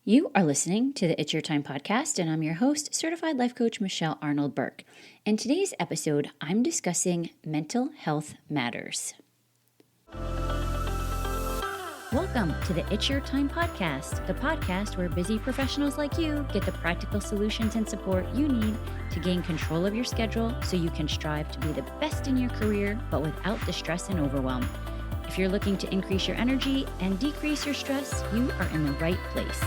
You are listening to the It's Your Time podcast, and I'm your host, Certified Life Coach Michelle Arnold Burke. In today's episode, I'm discussing mental health matters. Welcome to the It's Your Time podcast, the podcast where busy professionals like you get the practical solutions and support you need to gain control of your schedule so you can strive to be the best in your career, but without the stress and overwhelm. If you're looking to increase your energy and decrease your stress, you are in the right place.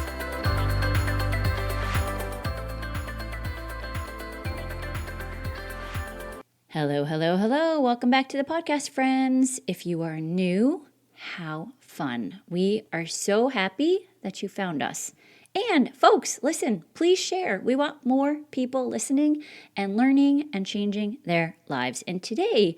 Hello. Welcome back to the podcast, friends. If you are new, how fun. We are so happy that you found us. And folks, listen, please share. We want more people listening and learning and changing their lives. And today,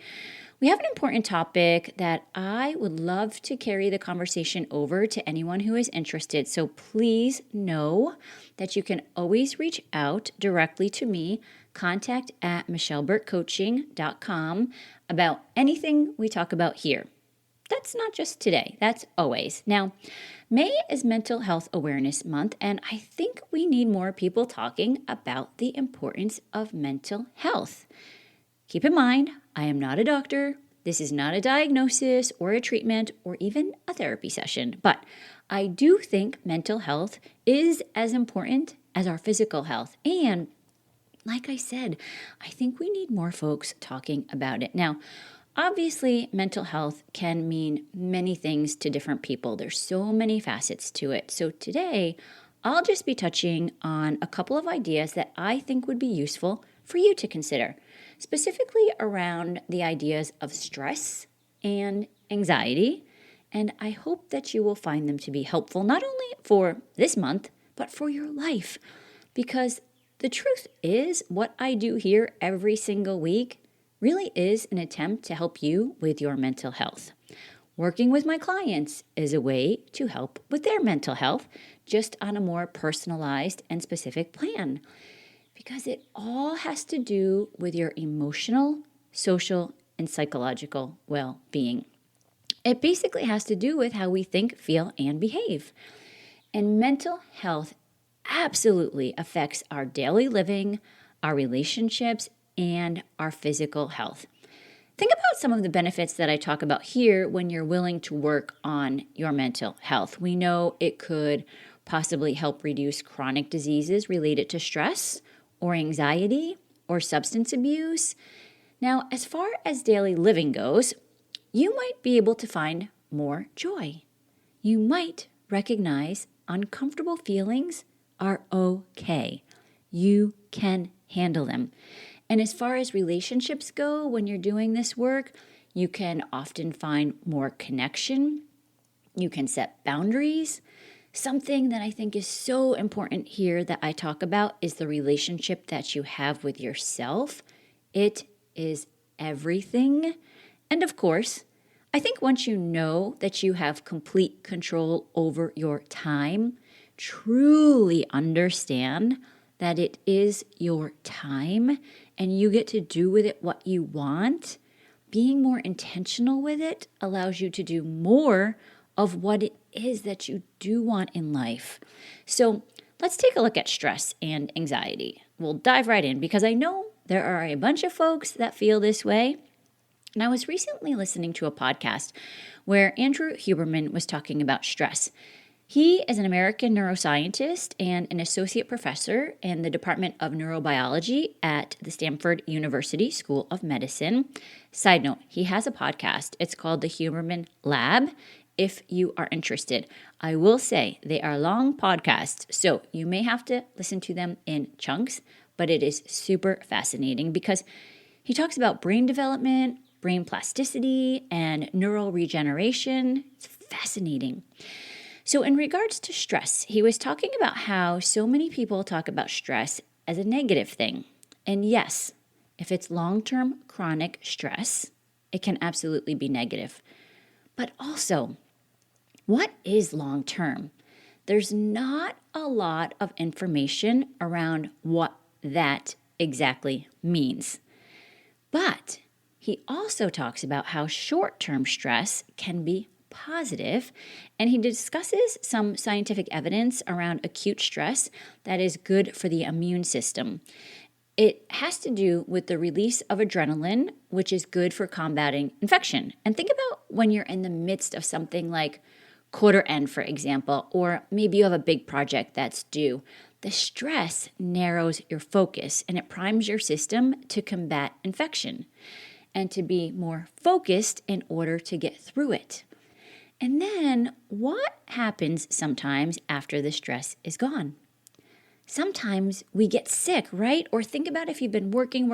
we have an important topic that I would love to carry the conversation over to anyone who is interested. So please know that you can always reach out directly to me, contact@michelleburkecoaching.com about anything we talk about here. That's not just today, that's always. Now, May is Mental Health Awareness Month, and I think we need more people talking about the importance of mental health. Keep in mind, I am not a doctor. This is not a diagnosis or a treatment or even a therapy session, but I do think mental health is as important as our physical health. And like I said, I think we need more folks talking about it. Now, obviously, mental health can mean many things to different people. There's so many facets to it. So today, I'll just be touching on a couple of ideas that I think would be useful for you to consider, specifically around the ideas of stress and anxiety. And I hope that you will find them to be helpful, not only for this month, but for your life. Because the truth is, what I do here every single week really is an attempt to help you with your mental health. Working with my clients is a way to help with their mental health, just on a more personalized and specific plan. Because it all has to do with your emotional, social, and psychological well-being. It basically has to do with how we think, feel, and behave. And mental health absolutely affects our daily living, our relationships, and our physical health. Think about some of the benefits that I talk about here when you're willing to work on your mental health. We know it could possibly help reduce chronic diseases related to stress or anxiety or substance abuse. Now, as far as daily living goes, you might be able to find more joy. You might recognize uncomfortable feelings are okay. You can handle them. And as far as relationships go, when you're doing this work, you can often find more connection. You can set boundaries. Something that I think is so important here that I talk about is the relationship that you have with yourself. It is everything. And of course, I think once you know that you have complete control over your time, truly understand that it is your time and you get to do with it what you want, being more intentional with it allows you to do more of what it is that you do want in life. So let's take a look at stress and anxiety. We'll dive right in because I know there are a bunch of folks that feel this way. And I was recently listening to a podcast where Andrew Huberman was talking about stress. He is an American neuroscientist and an associate professor in the Department of Neurobiology at the Stanford University School of Medicine. Side note, he has a podcast. It's called the Huberman Lab. If you are interested, I will say they are long podcasts, so you may have to listen to them in chunks, but it is super fascinating because he talks about brain development, brain plasticity, and neural regeneration. It's fascinating. So in regards to stress, he was talking about how so many people talk about stress as a negative thing. And yes, if it's long-term chronic stress, it can absolutely be negative. But also, what is long-term? There's not a lot of information around what that exactly means. But he also talks about how short-term stress can be positive, and he discusses some scientific evidence around acute stress that is good for the immune system. It has to do with the release of adrenaline, which is good for combating infection. And think about when you're in the midst of something like quarter end, for example, or maybe you have a big project that's due. The stress narrows your focus and it primes your system to combat infection and to be more focused in order to get through it. And then what happens sometimes after the stress is gone? Sometimes we get sick, right? Or think about if you've been working,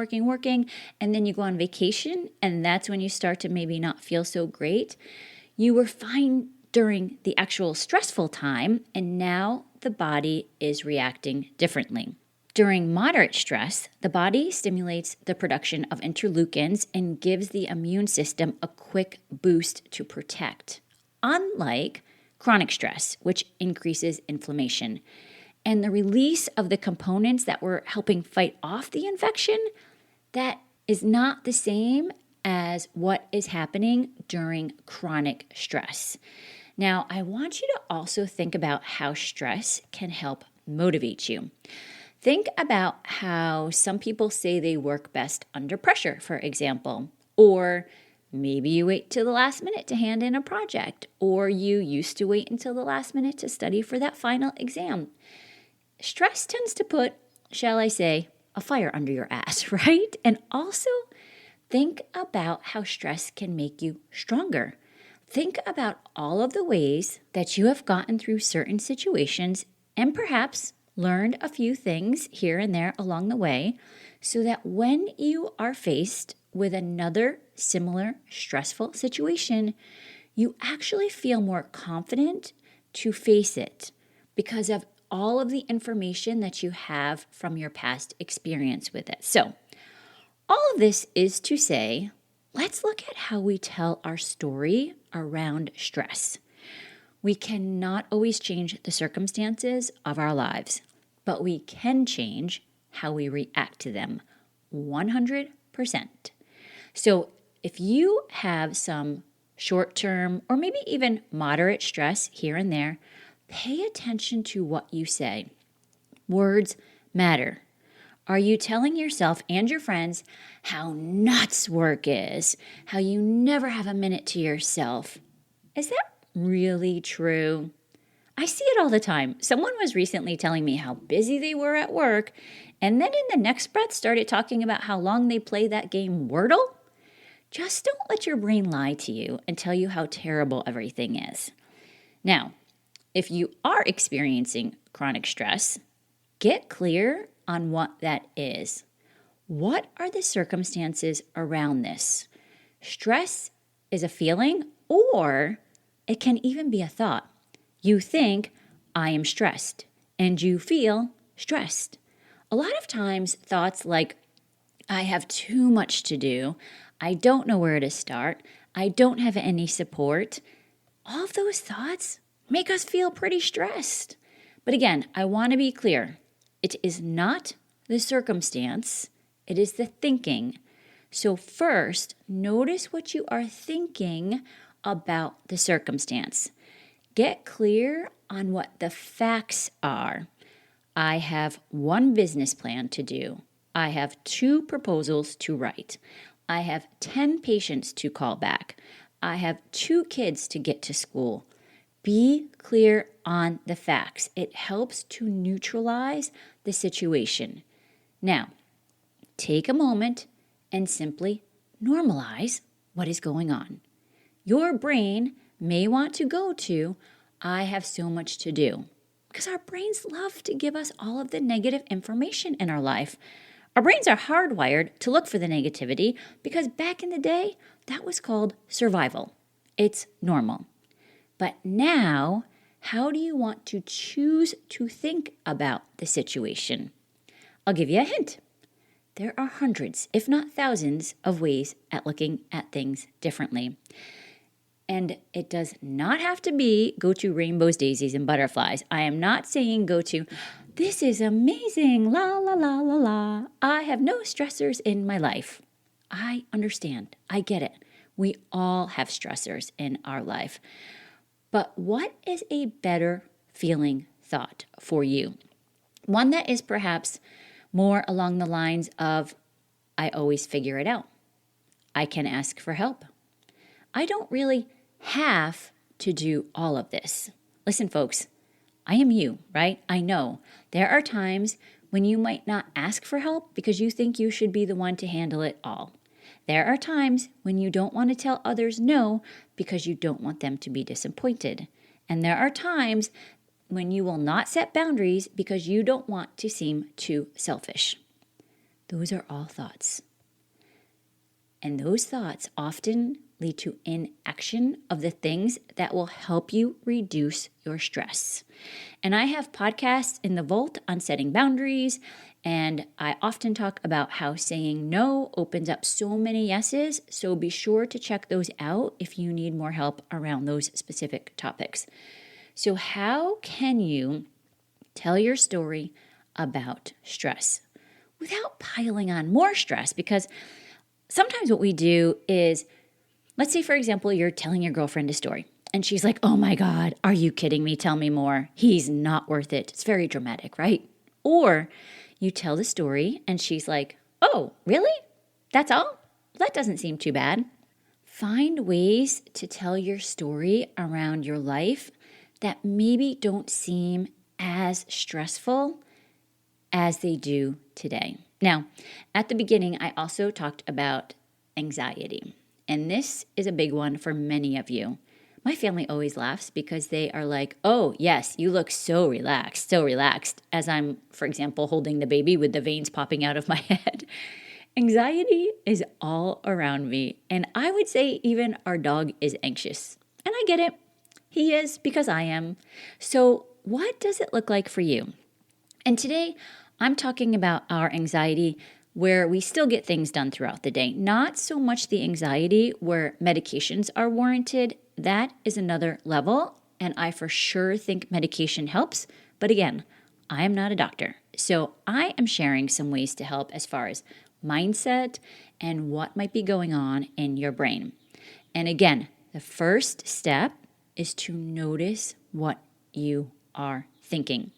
and then you go on vacation, and that's when you start to maybe not feel so great. You were fine during the actual stressful time, and now the body is reacting differently. During moderate stress, the body stimulates the production of interleukins and gives the immune system a quick boost to protect, unlike chronic stress, which increases inflammation. And the release of the components that were helping fight off the infection, that is not the same as what is happening during chronic stress. Now, I want you to also think about how stress can help motivate you. Think about how some people say they work best under pressure, for example, or maybe you wait till the last minute to hand in a project, or you used to wait until the last minute to study for that final exam. Stress tends to put, shall I say, a fire under your ass, right? And also think about how stress can make you stronger. Think about all of the ways that you have gotten through certain situations and perhaps learned a few things here and there along the way so that when you are faced with another similar stressful situation, you actually feel more confident to face it because of all of the information that you have from your past experience with it. So, all of this is to say, let's look at how we tell our story around stress. We cannot always change the circumstances of our lives, but we can change how we react to them 100%. So if you have some short-term or maybe even moderate stress here and there, pay attention to what you say. Words matter. Are you telling yourself and your friends how nuts work is, how you never have a minute to yourself? Is that really true? I see it all the time. Someone was recently telling me how busy they were at work, and then in the next breath started talking about how long they play that game Wordle. Just don't let your brain lie to you and tell you how terrible everything is. Now, if you are experiencing chronic stress, get clear on what that is. What are the circumstances around this? Stress is a feeling, or it can even be a thought. You think, I am stressed, and you feel stressed. A lot of times, thoughts like, I have too much to do, I don't know where to start, I don't have any support, all of those thoughts make us feel pretty stressed. But again, I want to be clear. It is not the circumstance, it is the thinking. So first, notice what you are thinking about the circumstance. Get clear on what the facts are. I have one business plan to do. I have 2 proposals to write. I have 10 patients to call back. I have 2 kids to get to school. Be clear on the facts. It helps to neutralize the situation. Now, take a moment and simply normalize what is going on. Your brain may want to go to, I have so much to do. Because our brains love to give us all of the negative information in our life. Our brains are hardwired to look for the negativity because back in the day, that was called survival. It's normal. But now, how do you want to choose to think about the situation? I'll give you a hint. There are hundreds, if not thousands, of ways at looking at things differently. And it does not have to be go to rainbows, daisies, and butterflies. I am not saying go to, this is amazing, la, la, la, la, la. I have no stressors in my life. I understand. I get it. We all have stressors in our life. But what is a better feeling thought for you? One that is perhaps more along the lines of, I always figure it out. I can ask for help. I don't really have to do all of this. Listen, folks, I am you, right? I know there are times when you might not ask for help because you think you should be the one to handle it all. There are times when you don't want to tell others no because you don't want them to be disappointed. And there are times when you will not set boundaries because you don't want to seem too selfish. Those are all thoughts. And those thoughts often lead to inaction of the things that will help you reduce your stress. And I have podcasts in the vault on setting boundaries, and I often talk about how saying no opens up so many yeses, so be sure to check those out if you need more help around those specific topics. So how can you tell your story about stress without piling on more stress? Because sometimes what we do is, let's say, for example, you're telling your girlfriend a story and she's like, oh my God, are you kidding me? Tell me more. He's not worth it. It's very dramatic, right? Or you tell the story and she's like, oh, really? That's all? That doesn't seem too bad. Find ways to tell your story around your life that maybe don't seem as stressful as they do today. Now, at the beginning, I also talked about anxiety, and this is a big one for many of you. My family always laughs because they are like, oh, yes, you look so relaxed, as I'm, for example, holding the baby with the veins popping out of my head. Anxiety is all around me, and I would say even our dog is anxious. And I get it. He is because I am. So what does it look like for you? And today, I'm talking about our anxiety where we still get things done throughout the day. Not so much the anxiety where medications are warranted. That is another level, and I for sure think medication helps. But again, I am not a doctor. So I am sharing some ways to help as far as mindset and what might be going on in your brain. And again, the first step is to notice what you are thinking.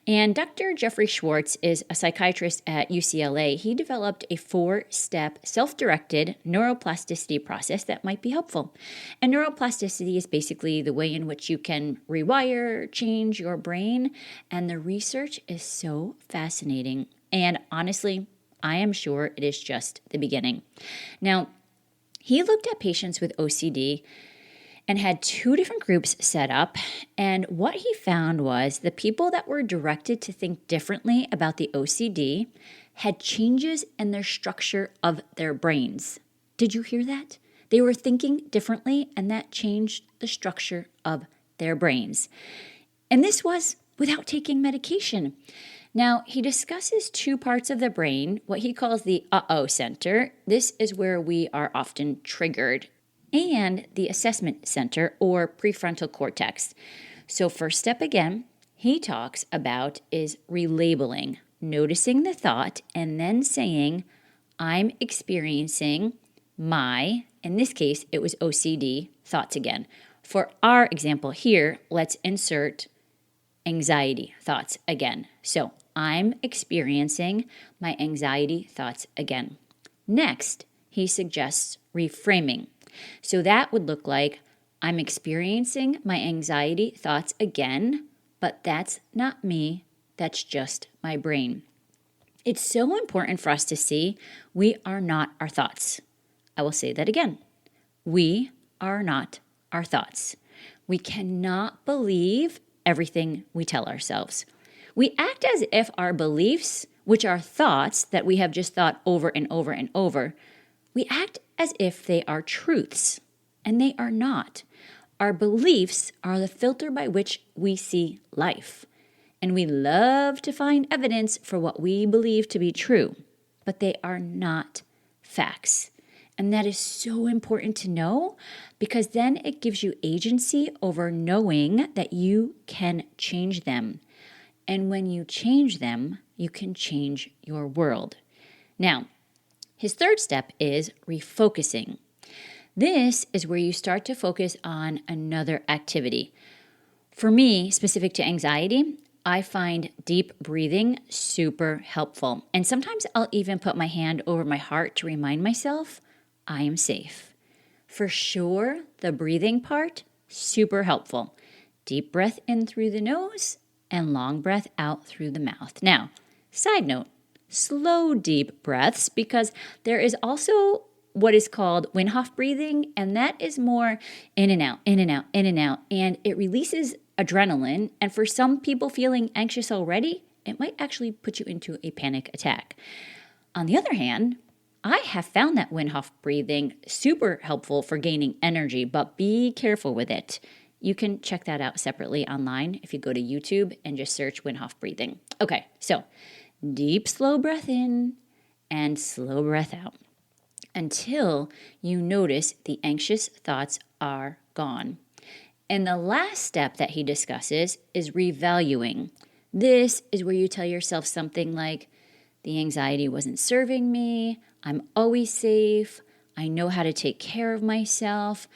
And Dr. Jeffrey Schwartz is a psychiatrist at UCLA. He developed a 4-step self-directed neuroplasticity process that might be helpful. And neuroplasticity is basically the way in which you can rewire, change your brain. And the research is so fascinating. And honestly, I am sure it is just the beginning. Now, he looked at patients with OCD and had 2 different groups set up. And what he found was the people that were directed to think differently about the OCD had changes in their structure of their brains. Did you hear that? They were thinking differently, and that changed the structure of their brains. And this was without taking medication. Now, he discusses 2 parts of the brain, what he calls the uh-oh center. This is where we are often triggered, and the assessment center or prefrontal cortex. So first step again, he talks about is relabeling, noticing the thought and then saying, I'm experiencing my, in this case, it was OCD thoughts again. For our example here, let's insert anxiety thoughts again. So I'm experiencing my anxiety thoughts again. Next, he suggests reframing. So that would look like I'm experiencing my anxiety thoughts again, but that's not me, that's just my brain. It's so important for us to see we are not our thoughts. I will say that again. We are not our thoughts. We cannot believe everything we tell ourselves. We act as if our beliefs, which are thoughts that we have just thought over and over and over, we act as if they are truths, and they are not. Our beliefs are the filter by which we see life, and we love to find evidence for what we believe to be true, but they are not facts. And that is so important to know because then it gives you agency over knowing that you can change them. And when you change them, you can change your world. Now, his third step is refocusing. This is where you start to focus on another activity. For me, specific to anxiety, I find deep breathing super helpful. And sometimes I'll even put my hand over my heart to remind myself I am safe. For sure, the breathing part, super helpful. Deep breath in through the nose and long breath out through the mouth. Now, side note, slow deep breaths, because there is also what is called Wim Hof breathing, and that is more in and out, in and out, in and out, and it releases adrenaline. And for some people feeling anxious already, it might actually put you into a panic attack. On the other hand, I have found that Wim Hof breathing super helpful for gaining energy, but be careful with it. You can check that out separately online if you go to YouTube and just search Wim Hof breathing. Okay, so deep, slow breath in and slow breath out until you notice the anxious thoughts are gone. And the last step that he discusses is revaluing. This is where you tell yourself something like, the anxiety wasn't serving me, I'm always safe, I know how to take care of myself.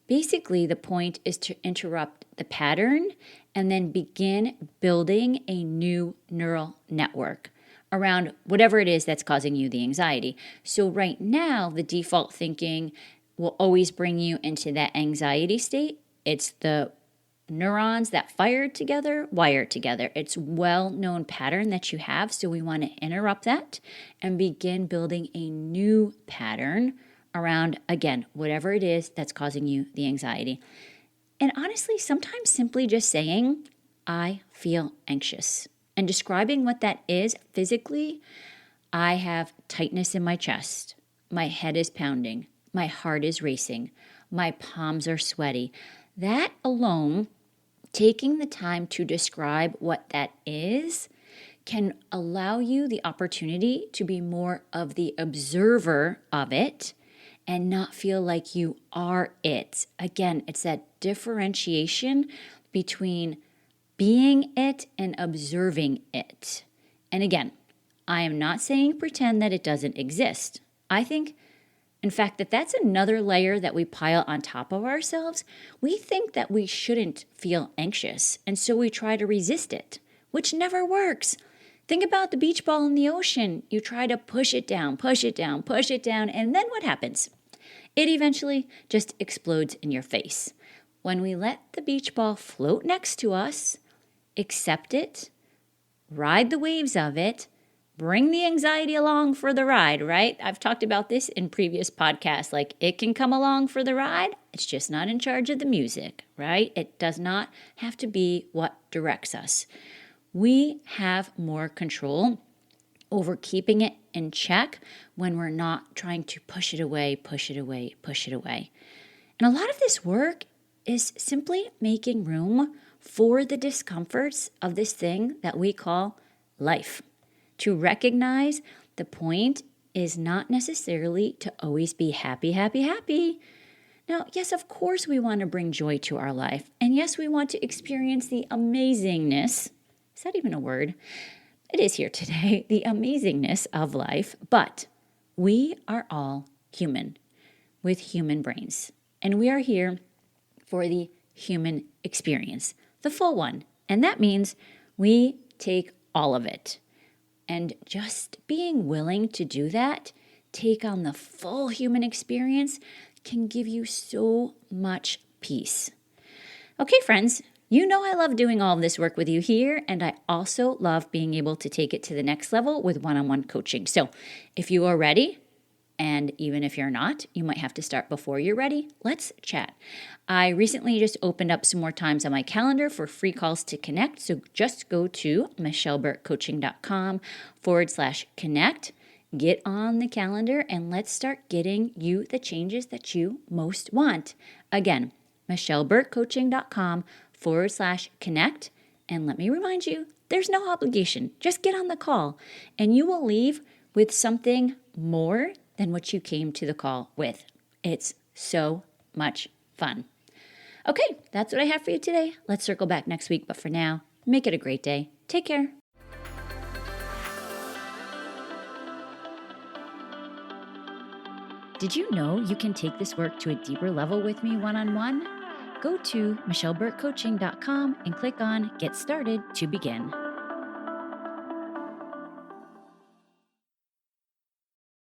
Basically, the point is to interrupt the pattern and then begin building a new neural network around whatever it is that's causing you the anxiety. So right now, the default thinking will always bring you into that anxiety state. It's the neurons that wired together. It's a well-known pattern that you have, so we want to interrupt that and begin building a new pattern around, again, whatever it is that's causing you the anxiety. And honestly, sometimes simply just saying, I feel anxious, and describing what that is physically. I have tightness in my chest. My head is pounding. My heart is racing. My palms are sweaty. That alone, taking the time to describe what that is, can allow you the opportunity to be more of the observer of it and not feel like you are it. Again, it's that differentiation between being it and observing it. And again, I am not saying pretend that it doesn't exist. I think, in fact, that's another layer that we pile on top of ourselves. We think that we shouldn't feel anxious, and so we try to resist it, which never works. Think about the beach ball in the ocean. You try to push it down, push it down, push it down, and then what happens? It eventually just explodes in your face. When we let the beach ball float next to us, accept it, ride the waves of it, bring the anxiety along for the ride, right? I've talked about this in previous podcasts. Like, it can come along for the ride. It's just not in charge of the music, right? It does not have to be what directs us. We have more control over keeping it in check when we're not trying to push it away, push it away, push it away. And a lot of this work is simply making room for the discomforts of this thing that we call life. To recognize the point is not necessarily to always be happy, happy, happy. Now, yes, of course we want to bring joy to our life. And yes, we want to experience the amazingness. Is that even a word? It is here today, the amazingness of life. But we are all human with human brains. And we are here for the human experience, the full one. And that means we take all of it. And just being willing to do that, take on the full human experience, can give you so much peace. Okay, friends, you know I love doing all of this work with you here, and I also love being able to take it to the next level with one-on-one coaching. So if you are ready, and even if you're not, you might have to start before you're ready. Let's chat. I recently just opened up some more times on my calendar for free calls to connect. So just go to michelleburtcoaching.com/connect. Get on the calendar and let's start getting you the changes that you most want. Again, michelleburtcoaching.com/connect. And let me remind you, there's no obligation. Just get on the call and you will leave with something more than what you came to the call with. It's so much fun. Okay, that's what I have for you today. Let's circle back next week, but for now, make it a great day. Take care. Did you know you can take this work to a deeper level with me one-on-one? Go to michelleburkecoaching.com and click on Get Started to begin.